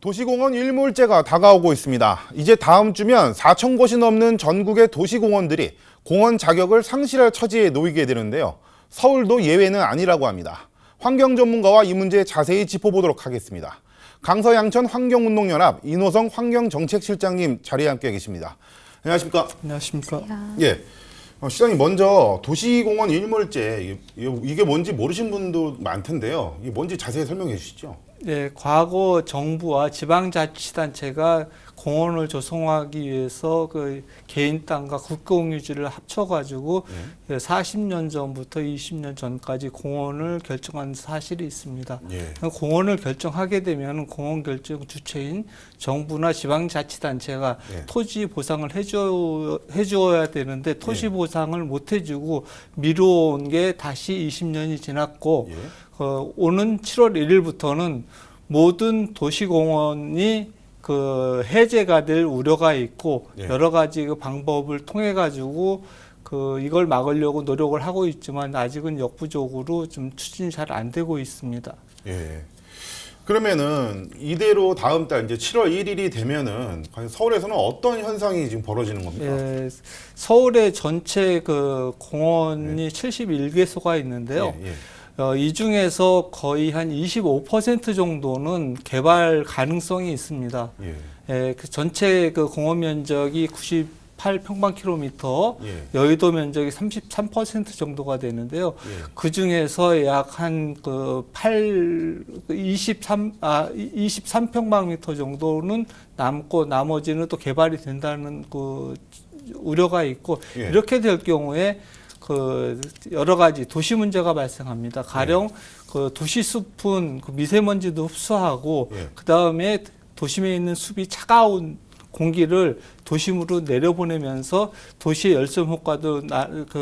도시공원 일몰제가 다가오고 있습니다. 이제 다음 주면 4천 곳이 넘는 전국의 도시공원들이 공원 자격을 상실할 처지에 놓이게 되는데요. 서울도 예외는 아니라고 합니다. 환경 전문가와 이 문제 자세히 짚어보도록 하겠습니다. 강서양천 환경운동연합 이노성 환경정책실장님 자리에 함께 계십니다. 안녕하십니까? 안녕하십니까? 예. 시장님 먼저 도시공원 일몰제 이게 뭔지 모르신 분도 많던데요. 이게 뭔지 자세히 설명해 주시죠. 네, 과거 정부와 지방자치단체가 공원을 조성하기 위해서 그 개인 땅과 국공유지를 합쳐가지고 40년 전부터 20년 전까지 공원을 결정한 사실이 있습니다. 예. 공원을 결정하게 되면 공원 결정 주체인 정부나 지방자치단체가 예. 토지 보상을 해주어야 되는데 토지 보상을 못 해주고 미뤄온 게 다시 20년이 지났고 예. 오는 7월 1일부터는 모든 도시공원이 그 해제가 될 우려가 있고 예. 여러 가지 그 방법을 통해 가지고 그 이걸 막으려고 노력을 하고 있지만 아직은 역부족으로 좀 추진이 잘 안 되고 있습니다. 예. 그러면은 이대로 다음 달 이제 7월 1일이 되면은 과연 서울에서는 어떤 현상이 지금 벌어지는 겁니까? 예, 서울의 전체 그 공원이 71개소가 있는데요. 예. 이 중에서 거의 한 25% 정도는 개발 가능성이 있습니다. 예. 예, 그 전체 그 공원 면적이 98평방킬로미터, 예. 여의도 면적이 33% 정도가 되는데요. 예. 그 중에서 약 한 그 23평방미터 정도는 남고 나머지는 또 개발이 된다는 그 우려가 있고 예. 이렇게 될 경우에 그 여러 가지 도시 문제가 발생합니다. 가령 그 도시 숲은 그 미세먼지도 흡수하고 그 다음에 도심에 있는 숲이 차가운 공기를 도심으로 내려보내면서 도시의 열섬 효과도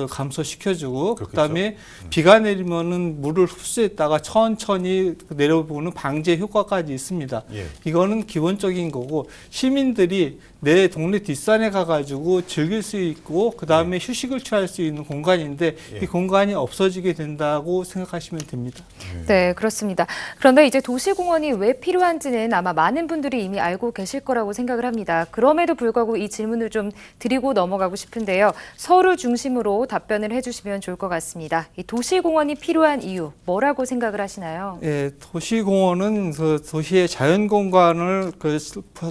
감소시켜주고 그렇겠죠. 그다음에 비가 내리면은 물을 흡수했다가 천천히 내려보는 방제 효과까지 있습니다. 예. 이거는 기본적인 거고 시민들이 내 동네 뒷산에 가가지고 즐길 수 있고 그다음에 휴식을 취할 수 있는 공간인데 이 공간이 없어지게 된다고 생각하시면 됩니다. 네, 그렇습니다. 그런데 이제 도시공원이 왜 필요한지는 아마 많은 분들이 이미 알고 계실 거라고 생각을 합니다. 그럼에도 불구하고 이 질문을 좀 드리고 넘어가고 싶은데요. 서울을 중심으로 답변을 해주시면 좋을 것 같습니다. 이 도시공원이 필요한 이유 뭐라고 생각을 하시나요? 예, 도시공원은 그 도시의 자연공간을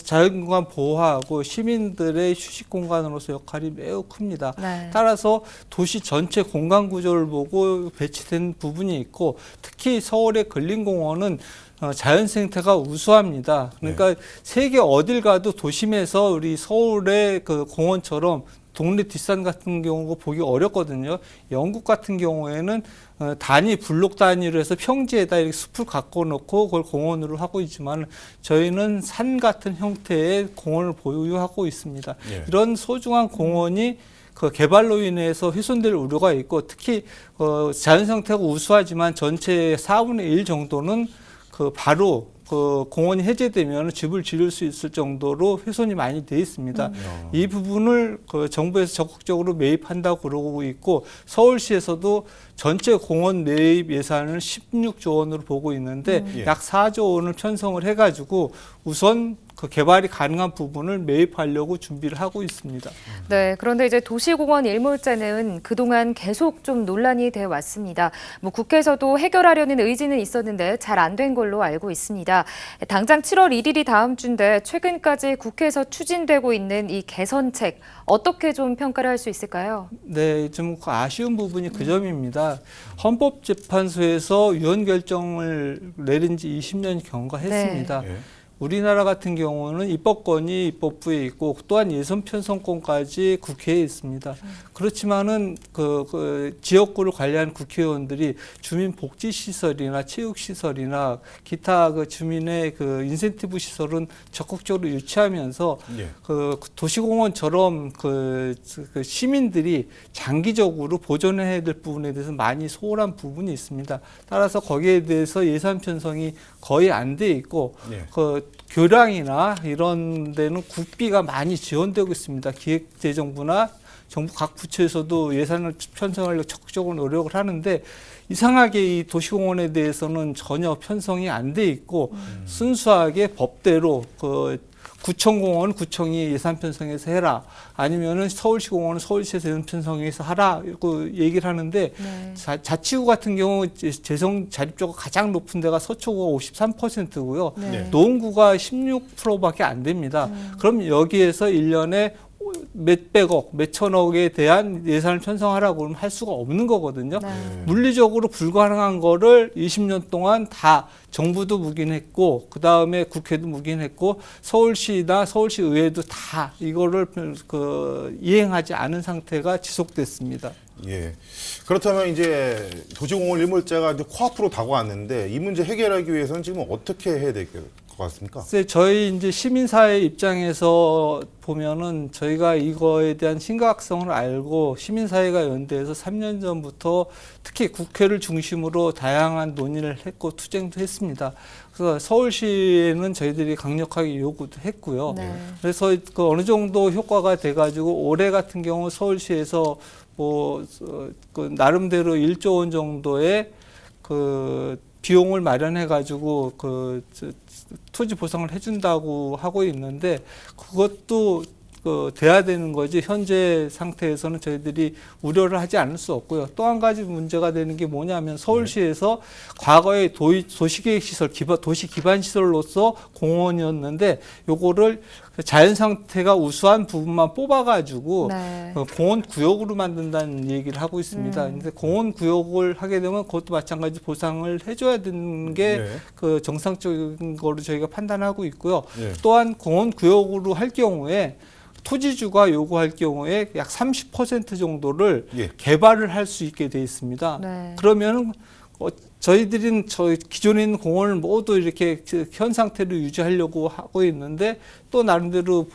자연공간 보호하고 시민들의 휴식 공간으로서 역할이 매우 큽니다. 네. 따라서 도시 전체 공간 구조를 보고 배치된 부분이 있고 특히 서울의 근린공원은 자연 생태가 우수합니다. 그러니까 세계 어딜 가도 도심에서 우리 서울의 그 공원처럼 동네 뒷산 같은 경우 보기 어렵거든요. 영국 같은 경우에는 블록 단위로 해서 평지에다 이렇게 숲을 갖고 놓고 그걸 공원으로 하고 있지만 저희는 산 같은 형태의 공원을 보유하고 있습니다. 이런 소중한 공원이 그 개발로 인해서 훼손될 우려가 있고 특히 자연 생태가 우수하지만 전체 4분의 1 정도는 바로 공원이 해제되면 집을 지을 수 있을 정도로 훼손이 많이 돼 있습니다. 이 부분을 정부에서 적극적으로 매입한다고 그러고 있고 서울시에서도 전체 공원 매입 예산을 16조 원으로 보고 있는데 약 4조 원을 편성을 해가지고 우선 그 개발이 가능한 부분을 매입하려고 준비를 하고 있습니다. 네, 그런데 이제 도시공원 일몰제는 그동안 계속 좀 논란이 되어 왔습니다. 국회에서도 해결하려는 의지는 있었는데 잘 안 된 걸로 알고 있습니다. 당장 7월 1일이 다음 주인데 최근까지 국회에서 추진되고 있는 이 개선책 어떻게 좀 평가를 할 수 있을까요? 네, 좀 아쉬운 부분이 그 점입니다. 헌법재판소에서 유언 결정을 내린 지 20년이 경과했습니다. 네. 우리나라 같은 경우는 입법권이 입법부에 있고 또한 예산 편성권까지 국회에 있습니다. 그렇지만은 그 지역구를 관리하는 국회의원들이 주민 복지 시설이나 체육 시설이나 기타 그 주민의 그 인센티브 시설은 적극적으로 유치하면서 그 도시공원처럼 그 시민들이 장기적으로 보존해야 될 부분에 대해서 많이 소홀한 부분이 있습니다. 따라서 거기에 대해서 예산 편성이 거의 안 돼 있고 교량이나 이런 데는 국비가 많이 지원되고 있습니다. 기획재정부나 정부 각 부처에서도 예산을 편성하려고 적극적으로 노력을 하는데 이상하게 이 도시공원에 대해서는 전혀 편성이 안 돼 있고 순수하게 법대로 그 구청공원 구청이 예산 편성해서 해라 아니면은 서울시 공원은 서울시에서 예산 편성해서 하라 그 얘기를 하는데 네. 자치구 같은 경우 재정 자립도가 가장 높은 데가 서초구가 53%고요. 네. 노원구가 16%밖에 안 됩니다. 그럼 여기에서 1년에 몇백억, 몇천억에 대한 예산을 편성하라고 그러면 할 수가 없는 거거든요. 네. 물리적으로 불가능한 거를 20년 동안 다 정부도 묵인했고 그다음에 국회도 묵인했고 서울시나 서울시 의회도 다 이거를 이행하지 않은 상태가 지속됐습니다. 예. 그렇다면 이제 도시공원 일몰제가 이제 코앞으로 다가왔는데 이 문제 해결하기 위해서는 지금 어떻게 해야 될 것 같습니까? 글쎄, 저희 이제 시민사회 입장에서 보면은 저희가 이거에 대한 심각성을 알고 시민사회가 연대해서 3년 전부터 특히 국회를 중심으로 다양한 논의를 했고 투쟁도 했습니다. 그래서 서울시에는 저희들이 강력하게 요구도 했고요. 네. 그래서 그 어느 정도 효과가 돼가지고 올해 같은 경우 서울시에서 그 나름대로 1조 원 정도의 그 비용을 마련해가지고 토지 보상을 해준다고 하고 있는데 그것도 돼야 되는 거지 현재 상태에서는 저희들이 우려를 하지 않을 수 없고요. 또 한 가지 문제가 되는 게 뭐냐면 서울시에서 과거에 도시계획시설, 도시 기반시설로서 공원이었는데 요거를 자연 상태가 우수한 부분만 뽑아가지고 네. 공원 구역으로 만든다는 얘기를 하고 있습니다. 근데 공원 구역을 하게 되면 그것도 마찬가지 보상을 해줘야 되는 게 네. 그 정상적인 거로 저희가 판단하고 있고요. 네. 또한 공원 구역으로 할 경우에 토지주가 요구할 경우에 약 30% 정도를 예. 개발을 할 수 있게 돼 있습니다. 네. 그러면 저희들은 기존에 있는 공원을 모두 이렇게 현 상태로 유지하려고 하고 있는데 또 나름대로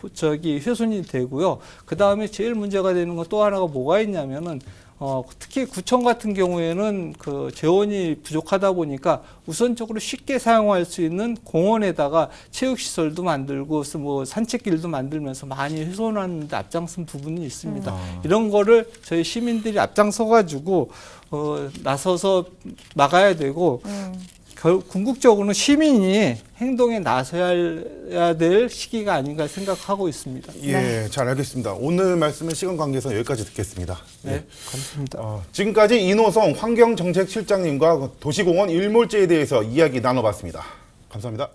훼손이 되고요. 그 다음에 제일 문제가 되는 건 또 하나가 뭐가 있냐면은 특히 구청 같은 경우에는 그 재원이 부족하다 보니까 우선적으로 쉽게 사용할 수 있는 공원에다가 체육시설도 만들고 뭐 산책길도 만들면서 많이 훼손하는 데 앞장선 부분이 있습니다. 이런 거를 저희 시민들이 앞장서가지고 나서서 막아야 되고 궁극적으로는 시민이 행동에 나서야 될 시기가 아닌가 생각하고 있습니다. 예, 네. 잘 알겠습니다. 오늘 말씀은 시간 관계에서 여기까지 듣겠습니다. 네, 감사합니다. 지금까지 이노성 환경정책실장님과 도시공원 일몰제에 대해서 이야기 나눠봤습니다. 감사합니다.